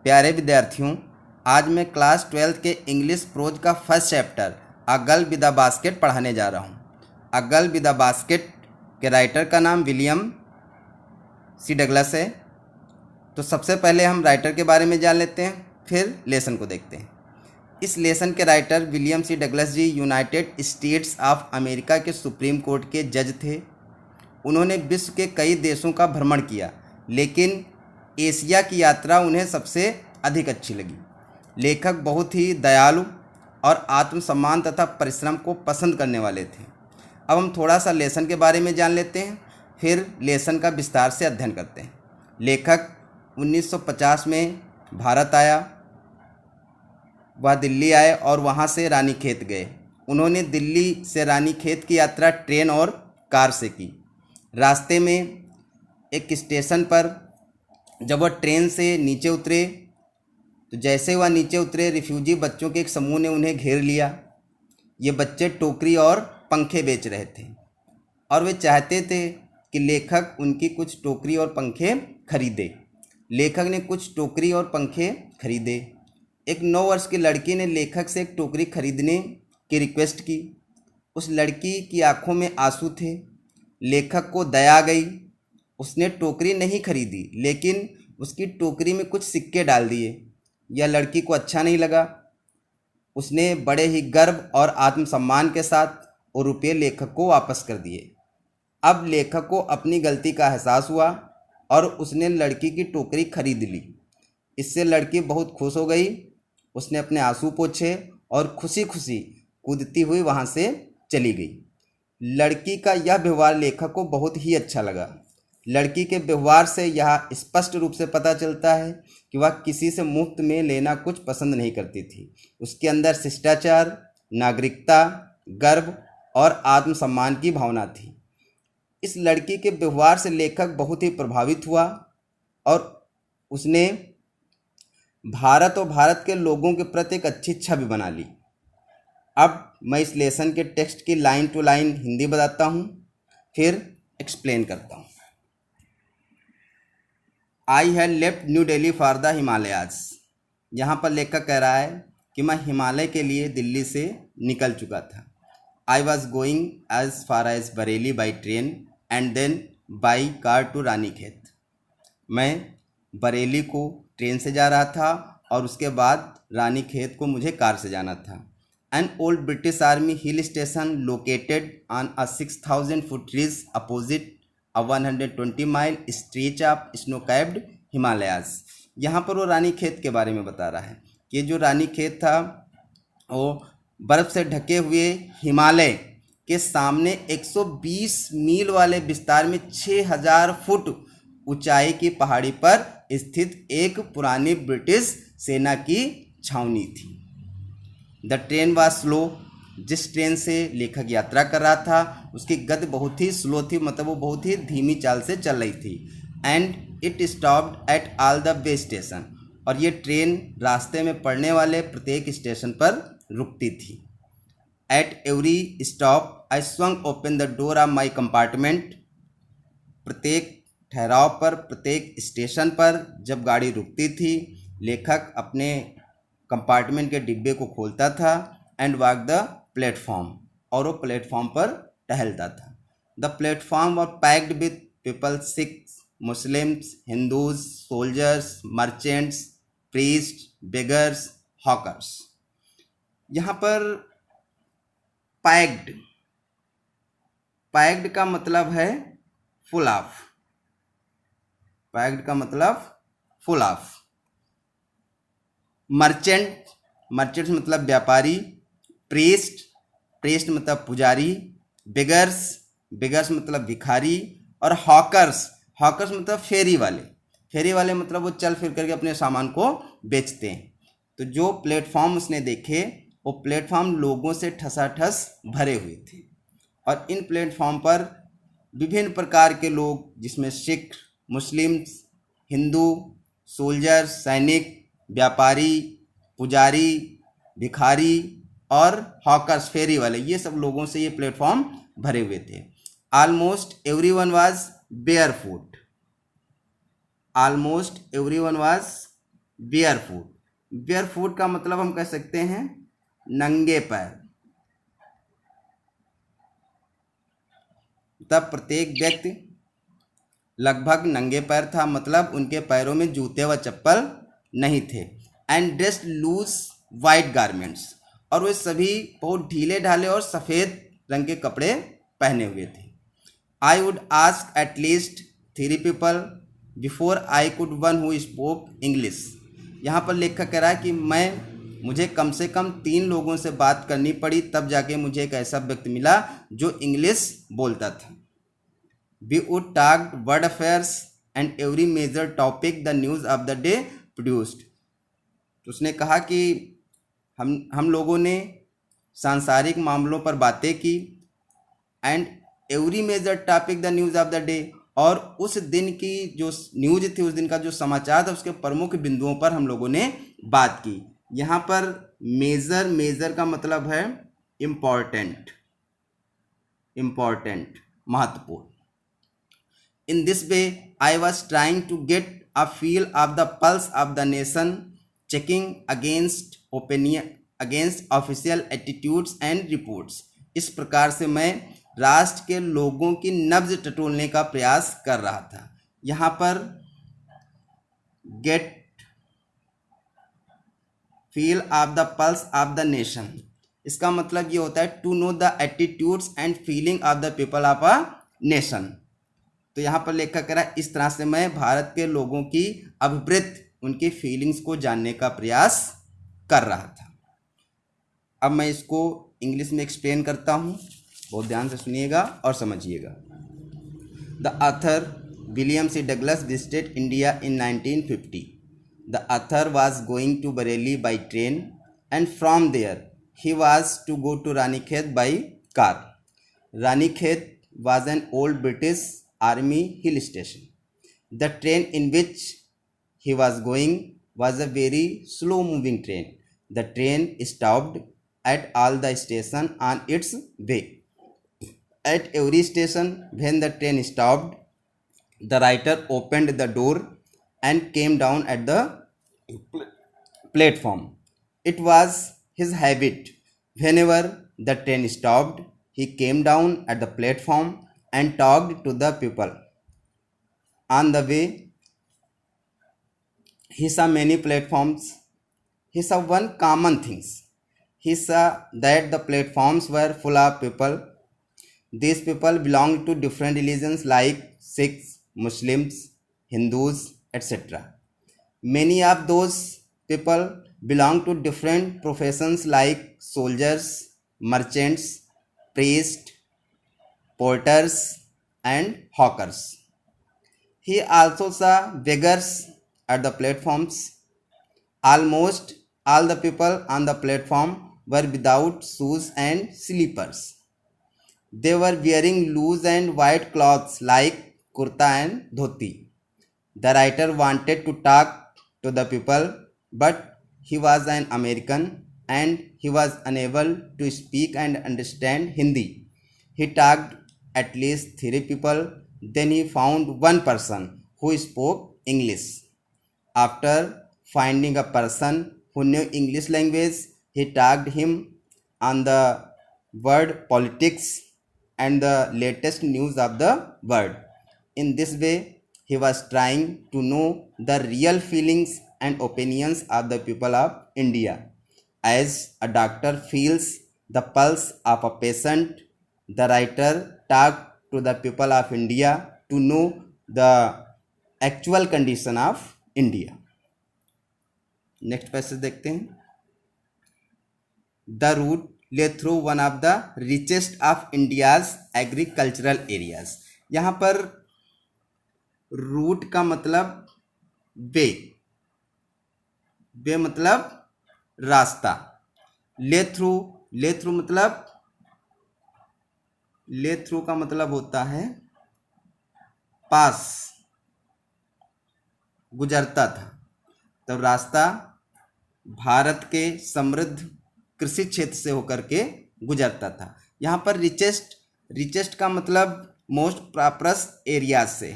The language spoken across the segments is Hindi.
प्यारे विद्यार्थियों, आज मैं क्लास 12th के इंग्लिश प्रोज का first chapter a girl with a basket पढ़ाने जा रहा हूँ। A girl with a basket के राइटर का नाम विलियम सी डगलस है। तो सबसे पहले हम राइटर के बारे में जान लेते हैं, फिर लेसन को देखते हैं। इस लेसन के writer William C Douglas ji United States of America के सुप्रीम कोर्ट के जज थे। उन्होंने विश्व के कई देशों का भ्रमण किया, लेकिन एशिया की यात्रा उन्हें सबसे अधिक अच्छी लगी। लेखक बहुत ही दयालु और आत्मसम्मान तथा परिश्रम को पसंद करने वाले थे। अब हम थोड़ा सा लेसन के बारे में जान लेते हैं, फिर लेसन का विस्तार से अध्ययन करते हैं। लेखक 1950 में भारत आया। वह दिल्ली आए और वहाँ से रानीखेत गए। उन्होंने दिल्ली से रानीखेत की यात्रा ट्रेन और कार से की। रास्ते में एक स्टेशन पर जब वह ट्रेन से नीचे उतरे तो जैसे वह नीचे उतरे, रिफ्यूजी बच्चों के एक समूह ने उन्हें घेर लिया। ये बच्चे टोकरी और पंखे बेच रहे थे और वे चाहते थे कि लेखक उनकी कुछ टोकरी और पंखे खरीदे। लेखक ने कुछ टोकरी और पंखे खरीदे। एक 9 वर्ष की लड़की ने लेखक से एक टोकरी खरीदने की रिक्वेस्ट की। उस लड़की की आंखों में आंसू थे। लेखक को दया गई। उसने टोकरी नहीं खरीदी, लेकिन उसकी टोकरी में कुछ सिक्के डाल दिए। यह लड़की को अच्छा नहीं लगा। उसने बड़े ही गर्व और आत्मसम्मान के साथ वो रुपये लेखक को वापस कर दिए। अब लेखक को अपनी गलती का एहसास हुआ और उसने लड़की की टोकरी खरीद ली। इससे लड़की बहुत खुश हो गई। उसने अपने आंसू पोंछे और खुशी खुशी कूदती हुई वहाँ से चली गई। लड़की का यह व्यवहार लेखक को बहुत ही अच्छा लगा। लड़की के व्यवहार से यह स्पष्ट रूप से पता चलता है कि वह किसी से मुफ्त में लेना कुछ पसंद नहीं करती थी। उसके अंदर शिष्टाचार, नागरिकता, गर्व और आत्मसम्मान की भावना थी। इस लड़की के व्यवहार से लेखक बहुत ही प्रभावित हुआ और उसने भारत और भारत के लोगों के प्रति एक अच्छी छवि बना ली। अब मैं इस लेसन के टेक्स्ट की लाइन टू लाइन हिंदी बताता हूँ, फिर एक्सप्लेन करता हूँ। I had left new Delhi for the Himalayas. यहाँ पर लेखक कह रहा है कि मैं हिमालय के लिए दिल्ली से निकल चुका था। I was going as far as Bareilly by train and then by car to Ranikhet. मैं बरेली को ट्रेन से जा रहा था और उसके बाद रानीखेत को मुझे कार से जाना था। An old British army hill station located on a 6000 foot ridge opposite a 120 mile stretch of snow capped Himalayas. यहाँ पर वो रानीखेत के बारे में बता रहा है कि जो रानीखेत था वो बर्फ़ से ढके हुए हिमालय के सामने 120 मील वाले विस्तार में 6000 फुट ऊंचाई की पहाड़ी पर स्थित एक पुरानी ब्रिटिश सेना की छावनी थी। The train was slow. जिस ट्रेन से लेखक यात्रा कर रहा था उसकी गति बहुत ही स्लो थी, मतलब वो बहुत ही धीमी चाल से चल रही थी। And it stopped at all the way station. और ये ट्रेन रास्ते में पड़ने वाले प्रत्येक स्टेशन पर रुकती थी। At every stop I swung open the door of my compartment. प्रत्येक ठहराव पर, प्रत्येक स्टेशन पर जब गाड़ी रुकती थी, लेखक अपने कंपार्टमेंट के डिब्बे को खोलता था एंड वॉक द प्लेटफॉर्म, और वो प्लेटफॉर्म पर टहलता था। The platform were packed with people, Sikhs, Muslims, Hindus, soldiers, merchants, priest, beggars, hawkers. यहाँ पर पैक्ड, पैक्ड का मतलब है फुल ऑफ। पैक्ड का मतलब फुल ऑफ। मर्चेंट, मर्चेंट्स मतलब व्यापारी। प्रीस्ट, प्रीस्ट मतलब पुजारी। बिगर्स, बिगर्स मतलब भिखारी। और हॉकर्स, हॉकर्स मतलब फेरी वाले। फेरी वाले मतलब वो चल फिर करके अपने सामान को बेचते हैं। तो जो प्लेटफॉर्म उसने देखे वो प्लेटफॉर्म लोगों से ठसाठस भरे हुए थे और इन प्लेटफॉर्म पर विभिन्न प्रकार के लोग, जिसमें सिख, मुस्लिम्स, हिंदू, सोल्जर, सैनिक, व्यापारी, पुजारी, भिखारी और हॉकर्स, फेरी वाले, ये सब लोगों से ये प्लेटफॉर्म भरे हुए थे। Almost everyone was barefoot. Almost everyone was bear foot. Bear foot का मतलब हम कह सकते हैं नंगे पैर। तब प्रत्येक व्यक्ति लगभग नंगे पैर था, मतलब उनके पैरों में जूते व चप्पल नहीं थे। And dressed loose white garments, और वे सभी बहुत ढीले ढाले और सफ़ेद रंग के कपड़े पहने हुए थे। I would ask at least 3 people before I could one who spoke English. यहाँ पर लेखक कह रहा है कि मुझे कम से कम 3 लोगों से बात करनी पड़ी, तब जाके मुझे एक ऐसा व्यक्ति मिला जो इंग्लिश बोलता था। We would talk world affairs and every major topic the news of the day produced। तो उसने कहा कि हम लोगों ने सांसारिक मामलों पर बातें की, and every major topic the news of the day, और उस दिन की जो न्यूज़ थी, उस दिन का जो समाचार था, उसके प्रमुख बिंदुओं पर हम लोगों ने बात की। यहाँ पर मेजर का मतलब है इम्पॉर्टेंट, महत्वपूर्ण। In this way, I was trying to get a feel of the pulse of the nation, checking against official attitudes and reports। इस प्रकार से मैं राष्ट्र के लोगों की नब्ज टटोलने का प्रयास कर रहा था। यहाँ पर get feel of the pulse of the nation, इसका मतलब ये होता है to know the attitudes and feeling of the people of a nation। तो यहाँ पर लेखक कह रहा है इस तरह से मैं भारत के लोगों की अभिप्रेत, उनकी फीलिंग्स को जानने का प्रयास कर रहा था। अब मैं इसको इंग्लिश में एक्सप्लेन करता हूँ, बहुत ध्यान से सुनिएगा और समझिएगा। The author William C Douglas visited India in 1950। The author was going to Bareilly by train, and from there he was to go to Ranikhet by car. Ranikhet was an old British Army hill station. The train in which he was going was a very slow moving train. The train stopped at all the stations on its way. At every station, when the train stopped, the writer opened the door and came down at the platform. It was his habit. Whenever the train stopped, he came down at the platform and talked to the people. On the way, he saw many platforms. He saw one common thing. He saw that the platforms were full of people. These people belonged to different religions like Sikhs, Muslims, Hindus, etc. Many of those people belonged to different professions like soldiers, merchants, priests, porters, and hawkers. He also saw beggars at the platforms. Almost all the people on the platform were without shoes and slippers. They were wearing loose and white clothes like kurta and dhoti. The writer wanted to talk to the people, but he was an American and he was unable to speak and understand Hindi. He talked at least 3 people, then he found one person who spoke English. After finding a person who knew English language, he talked him on the word politics and the latest news of the world. In this way, he was trying to know the real feelings and opinions of the people of India. As a doctor feels the pulse of a patient, the writer talked to the people of India to know the actual condition of India. Next passage देखते हैं। द रूट ले through one of the richest of India's agricultural areas. यहाँ पर रूट का मतलब वे मतलब रास्ता। ले थ्रू का मतलब होता है पास, गुजरता था। तब रास्ता भारत के समृद्ध कृषि क्षेत्र से होकर के गुजरता था। यहाँ पर रिचेस्ट का मतलब मोस्ट प्रॉस्परस एरियाज से।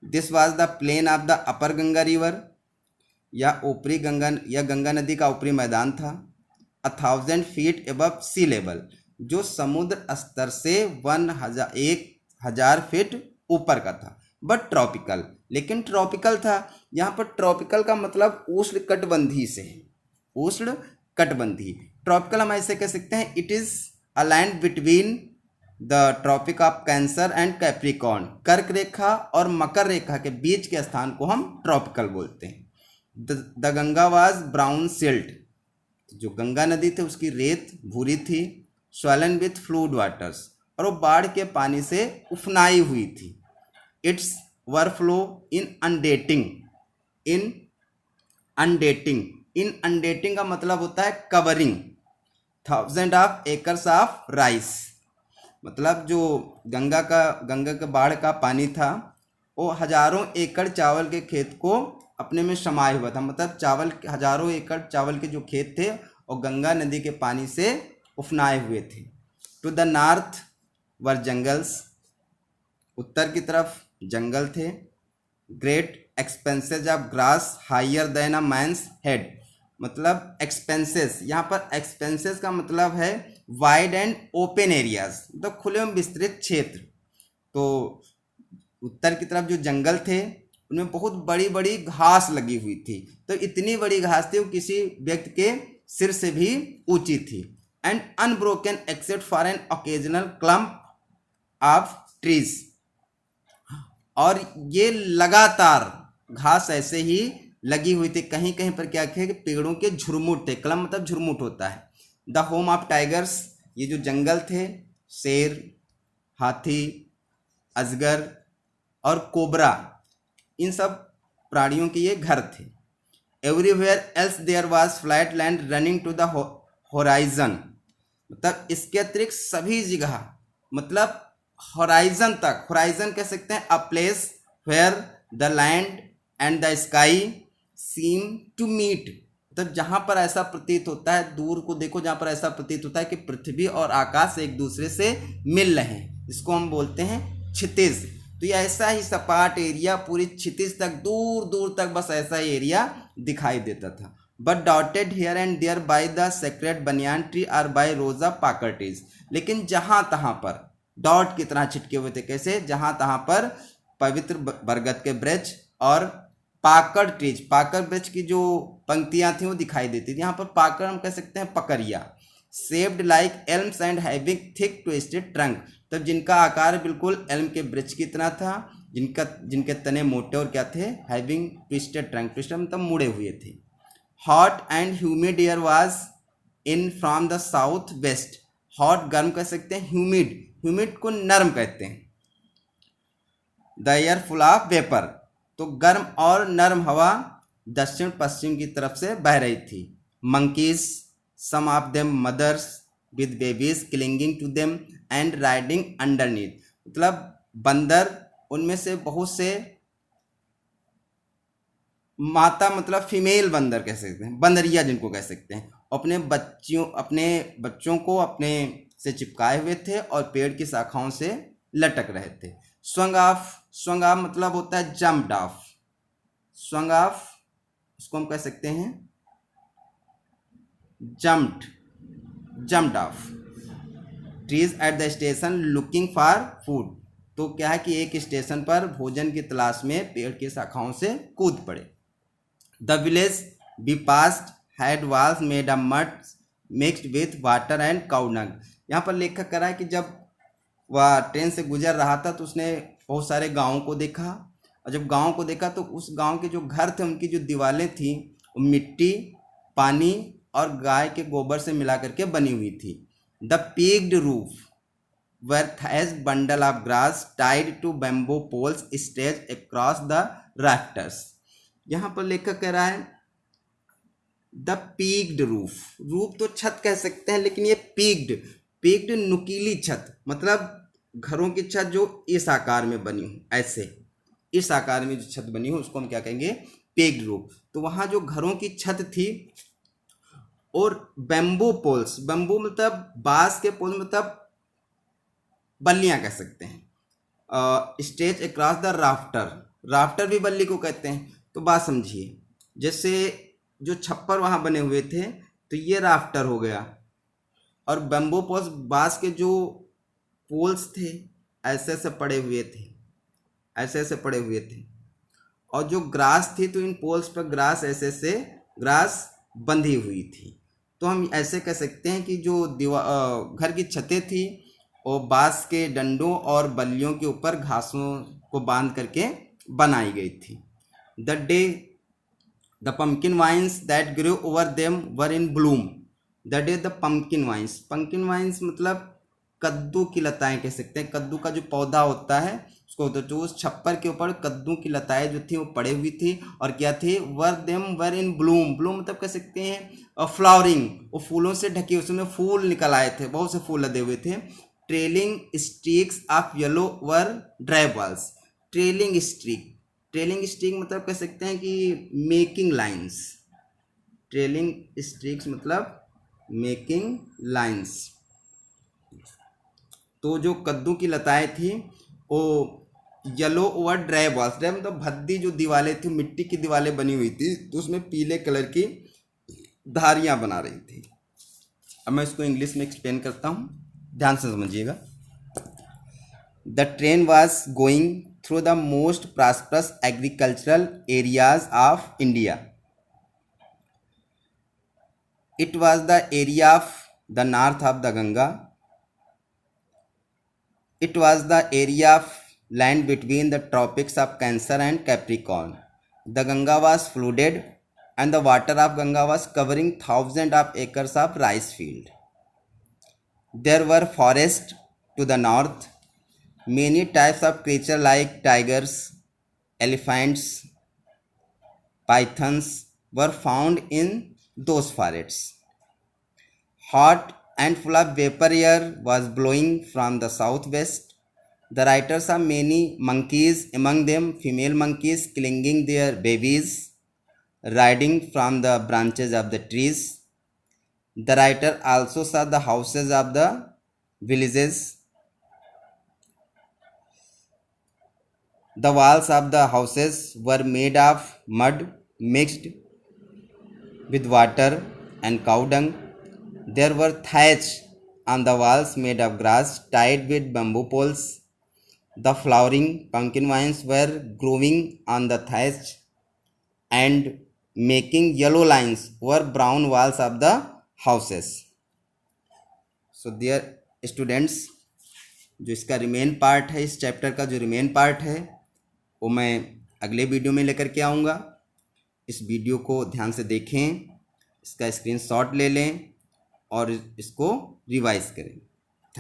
This was the plain of the upper Ganga river. या गंगा नदी का ऊपरी मैदान था। 1000 फीट एबव सी लेवल, जो समुद्र स्तर से 1000 फीट ऊपर का था। बट ट्रॉपिकल, लेकिन ट्रॉपिकल था। यहाँ पर ट्रॉपिकल का मतलब उष्ण कटिबंधीय से है, उष्ण कटिबंधीय। ट्रॉपिकल हम ऐसे कह सकते हैं, it is a land between the tropic of cancer and Capricorn. कर्क रेखा और मकर रेखा के बीच के स्थान को हम ट्रॉपिकल बोलते हैं। The Ganga was brown silt, जो गंगा नदी थी उसकी रेत भूरी थी। स्वैलन विथ फ्लूड वाटर्स, और वो बाढ़ के पानी से उफनाई हुई थी। इट्स वर फ्लो इन अनडेटिंग, इन अनडेटिंग का मतलब होता है covering 1000 of acres of rice. मतलब जो गंगा का बाढ़ का पानी था वो हजारों एकड़ चावल के खेत को अपने में समाये हुआ था। मतलब हजारों एकड़ चावल के जो खेत थे वो गंगा नदी के पानी से उफनाए हुए थे। To the north were jungles, उत्तर की तरफ जंगल थे। Great expanses of grass higher than a man's head, मतलब एक्सपेंसेस, यहाँ पर एक्सपेंसेस का मतलब है वाइड एंड ओपन एरियाज, मतलब खुले एवं विस्तृत क्षेत्र। तो उत्तर की तरफ जो जंगल थे उनमें बहुत बड़ी बड़ी घास लगी हुई थी। तो इतनी बड़ी घास थी वो किसी व्यक्ति के सिर से भी ऊंची थी। And unbroken except for an occasional clump of trees, और ये लगातार घास ऐसे ही लगी हुई थी। कहीं कहीं पर क्या थे कि पेड़ों के झुरमुट थे। क्लम मतलब झुरमुट होता है। द होम ऑफ टाइगर्स, ये जो जंगल थे शेर, हाथी, अजगर और कोबरा, इन सब प्राणियों के ये घर थे। Everywhere else there was flat land running to the horizon, मतलब इसके अतिरिक्त सभी जगह, मतलब होराइजन तक, होराइजन कह सकते हैं a place where the land and the sky seem to meet, मतलब जहाँ पर ऐसा प्रतीत होता है, दूर को देखो जहाँ पर ऐसा प्रतीत होता है कि पृथ्वी और आकाश एक दूसरे से मिल रहे हैं, इसको हम बोलते हैं क्षितिज। तो ये ऐसा ही सपाट एरिया पूरी क्षितिज तक, दूर दूर तक बस ऐसा ही एरिया दिखाई देता था। But dotted here and there by the sacred banyan tree और बाय रोजा पाकर ट्रीज, लेकिन जहाँ तहाँ पर डॉट की तरह छिटके हुए थे। कैसे? जहाँ तहाँ पर पवित्र बरगद के वृक्ष और पाकड़ ट्रीज, पाकड़ वृक्ष की जो पंक्तियां थी वो दिखाई देती थी। यहाँ पर पाकड़ हम कह सकते हैं पकड़िया। Shaped like elms and having thick twisted trunk, तब जिनका आकार बिल्कुल एल्म के वृक्ष की तरह था, जिनके तने मोटे और क्या थे, हैविंग ट्विस्टेड ट्रंक, ट्विस्टेड मतलब मुड़े हुए थे। Hot and humid air was in from the south west, hot गर्म कह सकते हैं, ह्यूमिड, ह्यूमिड को नर्म कहते हैं। The air full of vapour, तो गर्म और नर्म हवा दक्षिण पश्चिम की तरफ से बह रही थी। Monkeys, some of them mothers with babies clinging to them and riding underneath, मतलब बंदर, उनमें से बहुत से माता, मतलब फीमेल बंदर कह सकते हैं, बंदरिया जिनको कह सकते हैं, अपने बच्चों को अपने से चिपकाए हुए थे और पेड़ की शाखाओं से लटक रहे थे। स्वंग ऑफ मतलब होता है जम्प्ड ऑफ, स्वंग ऑफ इसको हम कह सकते हैं jumped of. Trees at the station looking for food, तो क्या है कि एक स्टेशन पर भोजन की तलाश में पेड़ की शाखाओं से कूद पड़े। The village be passed had walls made of mud mixed with water and cow dung, यहाँ पर लेखक कह रहा है कि जब वह ट्रेन से गुजर रहा था तो उसने बहुत सारे गाँवों को देखा, और जब गाँव को देखा तो उस गाँव के जो घर थे उनकी जो दीवारें थी वो मिट्टी, पानी और गाय के गोबर से मिला करके बनी हुई थी। The peaked roof were thatched bundle of grass tied to bamboo poles stretched across the rafters, यहाँ पर लेखक कह रहा है द पीक्ड रूफ, रूफ तो छत कह सकते हैं, लेकिन ये पीक्ड नुकीली छत, मतलब घरों की छत जो इस आकार में बनी हो, ऐसे इस आकार में जो छत बनी हो उसको हम क्या कहेंगे, पीक्ड रूफ। तो वहाँ जो घरों की छत थी, और बैम्बू पोल्स, बैम्बू मतलब बांस के पोल, मतलब बल्लियां कह सकते हैं। Stage across the rafter, rafter भी बल्ली को कहते हैं। तो बात समझिए, जैसे जो छप्पर वहाँ बने हुए थे तो ये राफ्टर हो गया, और बम्बू पोल्स बांस के जो पोल्स थे ऐसे ऐसे पड़े हुए थे, ऐसे ऐसे पड़े हुए थे, और जो ग्रास थी तो इन पोल्स पर ग्रास ऐसे ऐसे ग्रास बंधी हुई थी। तो हम ऐसे कह सकते हैं कि जो घर की छतें थी वो बांस के डंडों और बल्लियों के ऊपर घासों को बांध करके बनाई गई थी। The pumpkin vines that grew over them were in bloom. That is the pumpkin vines. Pumpkin vines मतलब कद्दू की लताएं कह सकते हैं। कद्दू का जो पौधा होता है उसको, तो उस छप्पर के ऊपर कद्दू की लताएं जो थी वो पड़ी हुई थी, और क्या थी, वर इन ब्लूम। ब्लूम मतलब कह सकते हैं फ्लावरिंग, वो फूलों से ढकी, उसमें फूल निकल आए थे, बहुत से फूल लदे हुए थे। Trailing streaks of yellow were dry balls. Trailing streak मतलब कह सकते हैं कि मेकिंग लाइंस। ट्रेलिंग स्ट्रीक्स मतलब मेकिंग लाइंस। तो जो कद्दू की लताएं थी वो yellow over dry balls, dry मतलब भद्दी जो दीवारें थी, मिट्टी की दीवारें बनी हुई थी, तो उसमें पीले कलर की धारियां बना रही थी। अब मैं इसको इंग्लिश में एक्सप्लेन करता हूँ, ध्यान से समझिएगा। The train was going through the most prosperous agricultural areas of India. It was the area of the north of the Ganga. It was the area of land between the tropics of Cancer and Capricorn. The Ganga was flooded and the water of Ganga was covering thousands of acres of rice field. There were forests to the north. Many types of creatures like tigers, elephants, pythons were found in those forests. Hot and full of vapor air was blowing from the southwest. The writer saw many monkeys, among them female monkeys clinging their babies, riding from the branches of the trees. The writer also saw the houses of the villages. The walls of the houses were made of mud mixed with water and cow dung. There were thatch on the walls made of grass tied with bamboo poles. The flowering pumpkin vines were growing on the thatch and making yellow lines over brown walls of the houses. So dear students, जो इसका रिमेन पार्ट है, इस चैप्टर का जो रिमेन पार्ट है वो मैं अगले वीडियो में लेकर के आऊँगा। इस वीडियो को ध्यान से देखें, इसका स्क्रीनशॉट ले लें और इसको रिवाइज करें।